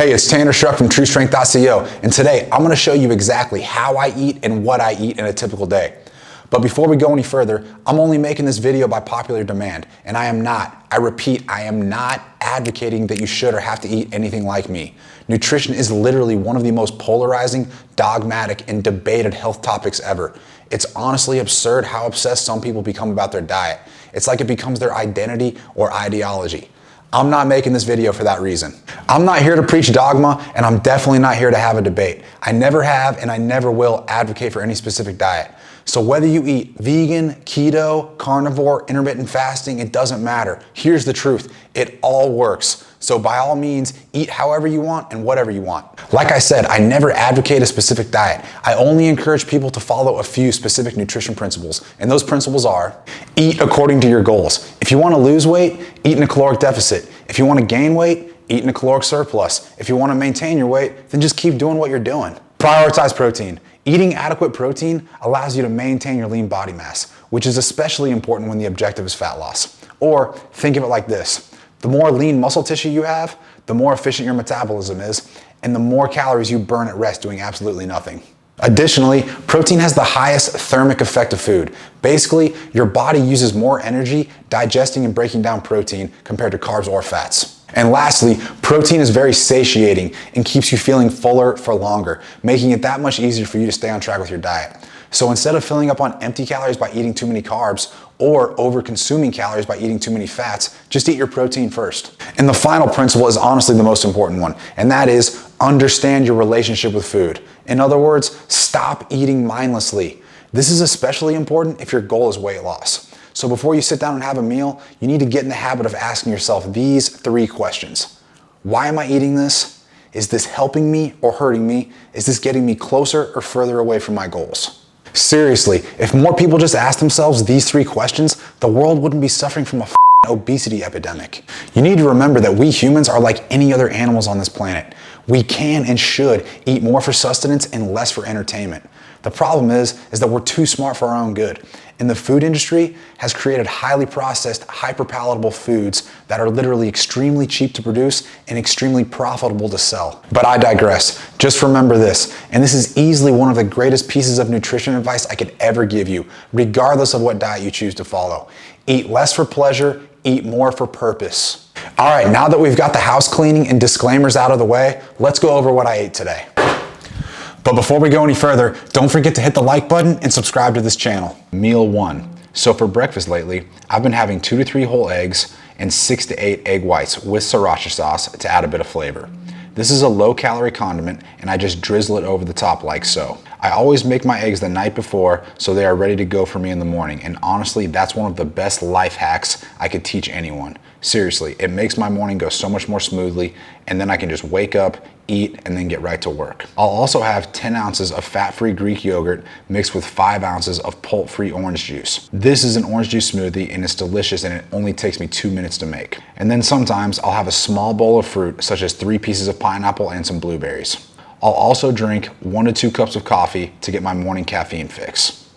Hey, it's Tanner Struck from TrueStrength.co, and today I'm going to show you exactly how I eat and what I eat in a typical day. But before we go any further, I'm only making this video by popular demand, and I repeat, I am not advocating that you should or have to eat anything like me. Nutrition is literally one of the most polarizing, dogmatic, and debated health topics ever. It's honestly absurd how obsessed some people become about their diet. It's like it becomes their identity or ideology. I'm not making this video for that reason. I'm not here to preach dogma, and I'm definitely not here to have a debate. I never have and I never will advocate for any specific diet. So whether you eat vegan, keto, carnivore, intermittent fasting, it doesn't matter. Here's the truth, it all works. So by all means, eat however you want and whatever you want. Like I said, I never advocate a specific diet. I only encourage people to follow a few specific nutrition principles. And those principles are: eat according to your goals. If you want to lose weight, eat in a caloric deficit. If you want to gain weight, eat in a caloric surplus. If you want to maintain your weight, then just keep doing what you're doing. Prioritize protein. Eating adequate protein allows you to maintain your lean body mass, which is especially important when the objective is fat loss. Or think of it like this: the more lean muscle tissue you have, the more efficient your metabolism is, and the more calories you burn at rest doing absolutely nothing. Additionally, protein has the highest thermic effect of food. Basically, your body uses more energy digesting and breaking down protein compared to carbs or fats. And lastly, protein is very satiating and keeps you feeling fuller for longer, making it that much easier for you to stay on track with your diet. So instead of filling up on empty calories by eating too many carbs or over-consuming calories by eating too many fats, just eat your protein first. And the final principle is honestly the most important one, and that is understand your relationship with food. In other words, stop eating mindlessly. This is especially important if your goal is weight loss. So before you sit down and have a meal, you need to get in the habit of asking yourself these 3 questions. Why am I eating this? Is this helping me or hurting me? Is this getting me closer or further away from my goals? Seriously, if more people just asked themselves these 3 questions, the world wouldn't be suffering from a obesity epidemic. You need to remember that we humans are like any other animals on this planet. We can and should eat more for sustenance and less for entertainment. The problem is that we're too smart for our own good. And the food industry has created highly processed, hyper-palatable foods that are literally extremely cheap to produce and extremely profitable to sell. But I digress. Just remember this, and this is easily one of the greatest pieces of nutrition advice I could ever give you, regardless of what diet you choose to follow. Eat less for pleasure, eat more for purpose. All right, now that we've got the house cleaning and disclaimers out of the way, let's go over what I ate today. But before we go any further, don't forget to hit the like button and subscribe to this channel. Meal 1. So for breakfast lately, I've been having 2 to 3 whole eggs and 6 to 8 egg whites with sriracha sauce to add a bit of flavor. This is a low-calorie condiment, and I just drizzle it over the top like so. I always make my eggs the night before so they are ready to go for me in the morning, and honestly, that's one of the best life hacks I could teach anyone. Seriously, it makes my morning go so much more smoothly, and then I can just wake up, eat, and then get right to work. I'll also have 10 ounces of fat-free Greek yogurt mixed with 5 ounces of pulp-free orange juice. This is an orange juice smoothie, and it's delicious, and it only takes me 2 minutes to make. And then sometimes I'll have a small bowl of fruit, such as 3 pieces of pineapple and some blueberries. I'll also drink 1 to 2 cups of coffee to get my morning caffeine fix.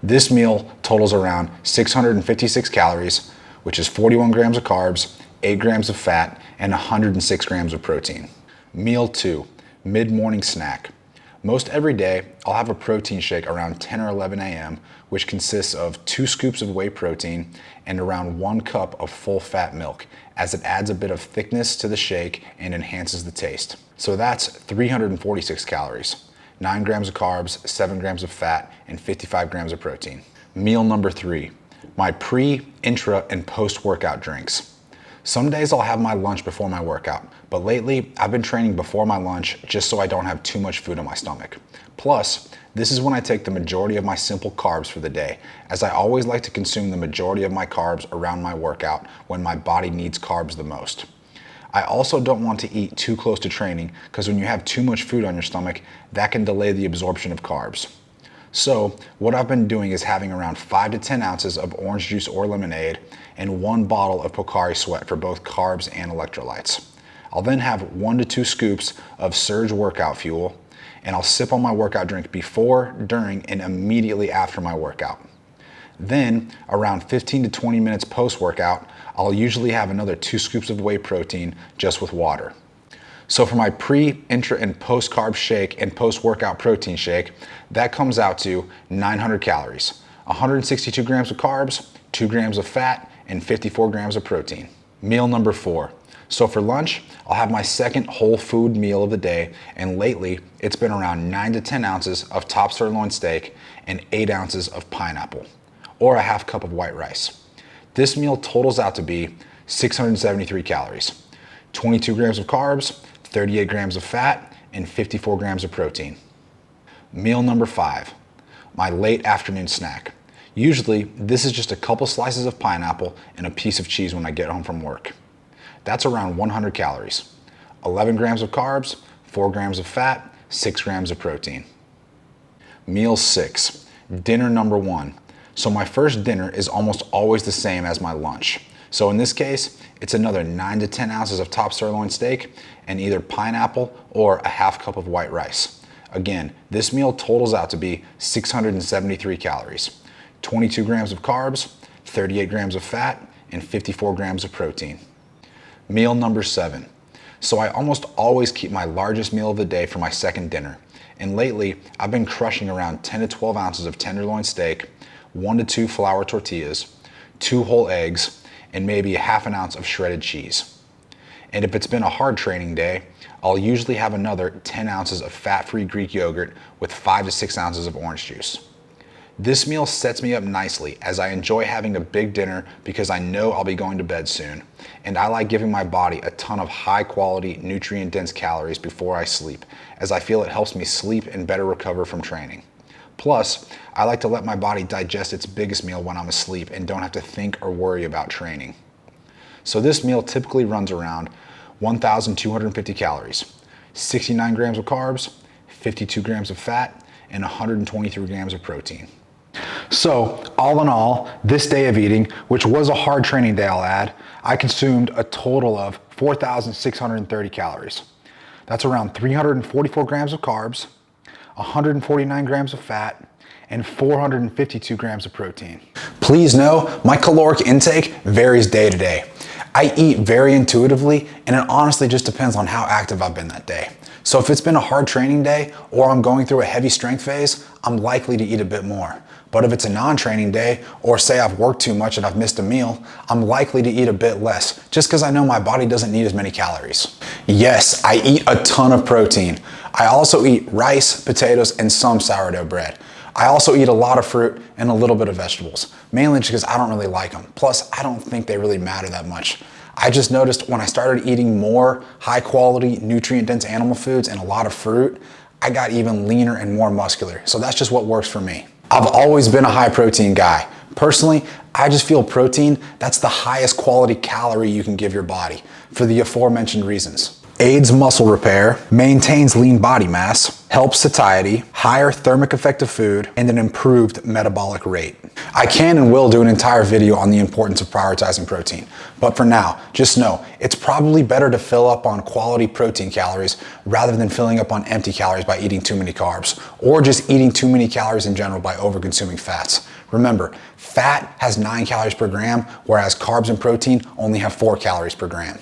This meal totals around 656 calories, which is 41 grams of carbs, 8 grams of fat, and 106 grams of protein. Meal 2, mid-morning snack. Most every day, I'll have a protein shake around 10 or 11 a.m., which consists of 2 scoops of whey protein and around 1 cup of full-fat milk, as it adds a bit of thickness to the shake and enhances the taste. So that's 346 calories, 9 grams of carbs, 7 grams of fat, and 55 grams of protein. Meal number 3, my pre, intra, and post-workout drinks. Some days I'll have my lunch before my workout, but lately I've been training before my lunch just so I don't have too much food in my stomach. Plus, this is when I take the majority of my simple carbs for the day, as I always like to consume the majority of my carbs around my workout when my body needs carbs the most. I also don't want to eat too close to training, because when you have too much food on your stomach, that can delay the absorption of carbs. So what I've been doing is having around 5 to 10 ounces of orange juice or lemonade and 1 bottle of Pocari Sweat for both carbs and electrolytes. I'll then have 1 to 2 scoops of Surge workout fuel, and I'll sip on my workout drink before, during, and immediately after my workout. Then around 15 to 20 minutes post-workout, I'll usually have another 2 scoops of whey protein just with water. So for my pre, intra, and post-carb shake and post-workout protein shake, that comes out to 900 calories, 162 grams of carbs, 2 grams of fat, and 54 grams of protein. Meal number 4. So for lunch, I'll have my second whole food meal of the day, and lately it's been around 9 to 10 ounces of top sirloin steak and 8 ounces of pineapple, or a half cup of white rice. This meal totals out to be 673 calories, 22 grams of carbs, 38 grams of fat, and 54 grams of protein. Meal number 5, my late afternoon snack. Usually, this is just a couple slices of pineapple and a piece of cheese when I get home from work. That's around 100 calories, 11 grams of carbs, 4 grams of fat, 6 grams of protein. Meal 6, dinner number 1. So my first dinner is almost always the same as my lunch. So in this case, it's another 9 to 10 ounces of top sirloin steak and either pineapple or a half cup of white rice. Again, this meal totals out to be 673 calories, 22 grams of carbs, 38 grams of fat, and 54 grams of protein. Meal number 7. So I almost always keep my largest meal of the day for my second dinner. And lately, I've been crushing around 10 to 12 ounces of tenderloin steak, 1 to 2 flour tortillas, 2 whole eggs, and maybe a half an ounce of shredded cheese. And if it's been a hard training day, I'll usually have another 10 ounces of fat-free Greek yogurt with 5 to 6 ounces of orange juice. This meal sets me up nicely as I enjoy having a big dinner because I know I'll be going to bed soon, and I like giving my body a ton of high-quality, nutrient-dense calories before I sleep, as I feel it helps me sleep and better recover from training. Plus, I like to let my body digest its biggest meal when I'm asleep and don't have to think or worry about training. So this meal typically runs around 1,250 calories, 69 grams of carbs, 52 grams of fat, and 123 grams of protein. So all in all, this day of eating, which was a hard training day I'll add, I consumed a total of 4,630 calories. That's around 344 grams of carbs, 149 grams of fat, and 452 grams of protein. Please know my caloric intake varies day to day. I eat very intuitively, and it honestly just depends on how active I've been that day. So if it's been a hard training day or I'm going through a heavy strength phase, I'm likely to eat a bit more. But if it's a non-training day, or say I've worked too much and I've missed a meal, I'm likely to eat a bit less, just because I know my body doesn't need as many calories. Yes, I eat a ton of protein. I also eat rice, potatoes, and some sourdough bread. I also eat a lot of fruit and a little bit of vegetables, mainly just because I don't really like them. Plus, I don't think they really matter that much. I just noticed when I started eating more high quality, nutrient dense animal foods and a lot of fruit, I got even leaner and more muscular. So that's just what works for me. I've always been a high protein guy. Personally, I just feel protein, that's the highest quality calorie you can give your body for the aforementioned reasons. Aids muscle repair, maintains lean body mass, helps satiety, higher thermic effect of food, and an improved metabolic rate. I can and will do an entire video on the importance of prioritizing protein, but for now, just know it's probably better to fill up on quality protein calories rather than filling up on empty calories by eating too many carbs, or just eating too many calories in general by over-consuming fats. Remember, fat has 9 calories per gram, whereas carbs and protein only have 4 calories per gram.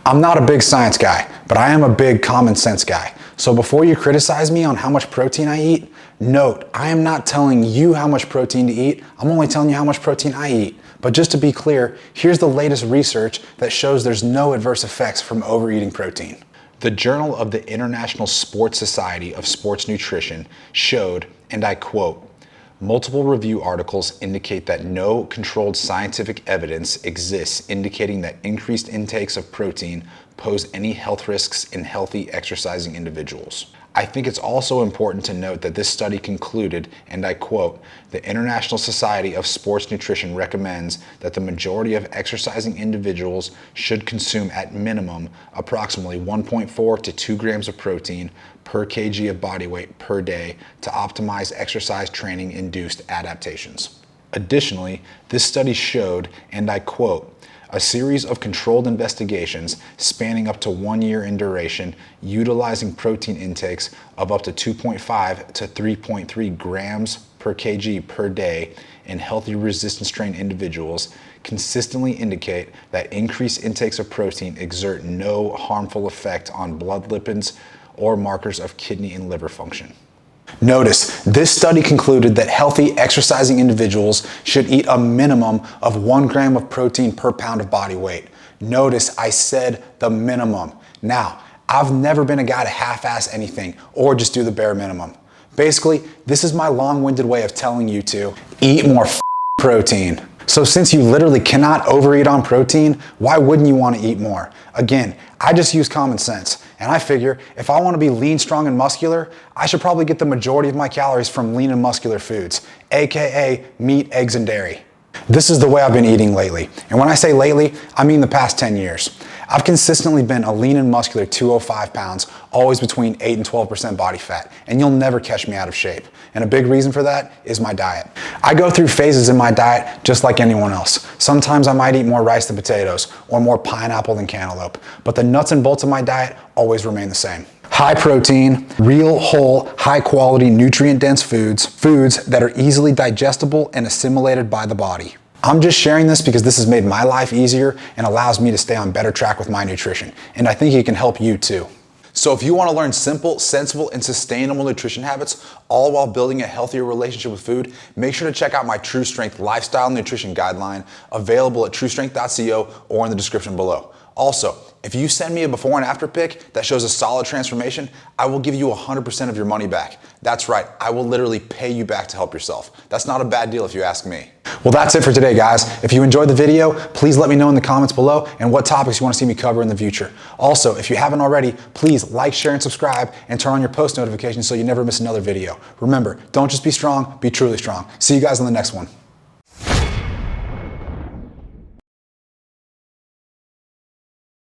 I'm not a big science guy, but I am a big common sense guy. So before you criticize me on how much protein I eat, note, I am not telling you how much protein to eat. I'm only telling you how much protein I eat. But just to be clear, here's the latest research that shows there's no adverse effects from overeating protein. The Journal of the International Sports Society of Sports Nutrition showed, and I quote, "Multiple review articles indicate that no controlled scientific evidence exists indicating that increased intakes of protein pose any health risks in healthy exercising individuals." I think it's also important to note that this study concluded, and I quote, "The International Society of Sports Nutrition recommends that the majority of exercising individuals should consume at minimum approximately 1.4 to 2 grams of protein per kg of body weight per day to optimize exercise training induced adaptations." Additionally, this study showed, and I quote, "A series of controlled investigations spanning up to 1 year in duration, utilizing protein intakes of up to 2.5 to 3.3 grams per per kg per day in healthy resistance trained individuals consistently indicate that increased intakes of protein exert no harmful effect on blood lipids or markers of kidney and liver function. Notice, this study concluded that healthy exercising individuals should eat a minimum of 1 gram of protein per pound of body weight. Notice I said the minimum. Now, I've never been a guy to half-ass anything or just do the bare minimum. Basically, this is my long-winded way of telling you to eat more protein. So since you literally cannot overeat on protein, why wouldn't you want to eat more? Again, I just use common sense. And I figure if I want to be lean, strong, and muscular, I should probably get the majority of my calories from lean and muscular foods, AKA meat, eggs, and dairy. This is the way I've been eating lately. And when I say lately, I mean the past 10 years. I've consistently been a lean and muscular 205 pounds, always between 8 and 12% body fat, and you'll never catch me out of shape. And a big reason for that is my diet. I go through phases in my diet just like anyone else. Sometimes I might eat more rice than potatoes, or more pineapple than cantaloupe, but the nuts and bolts of my diet always remain the same. High protein, real, whole, high quality, nutrient dense foods that are easily digestible and assimilated by the body. I'm just sharing this because this has made my life easier and allows me to stay on better track with my nutrition. And I think it can help you too. So if you want to learn simple, sensible, and sustainable nutrition habits, all while building a healthier relationship with food, make sure to check out my True Strength Lifestyle Nutrition Guideline, available at truestrength.co or in the description below. Also, if you send me a before and after pic that shows a solid transformation, I will give you 100% of your money back. That's right, I will literally pay you back to help yourself. That's not a bad deal if you ask me. Well, that's it for today, guys. If you enjoyed the video, please let me know in the comments below and what topics you want to see me cover in the future. Also, if you haven't already, please like, share, and subscribe, and turn on your post notifications so you never miss another video. Remember, don't just be strong, be truly strong. See you guys on the next one.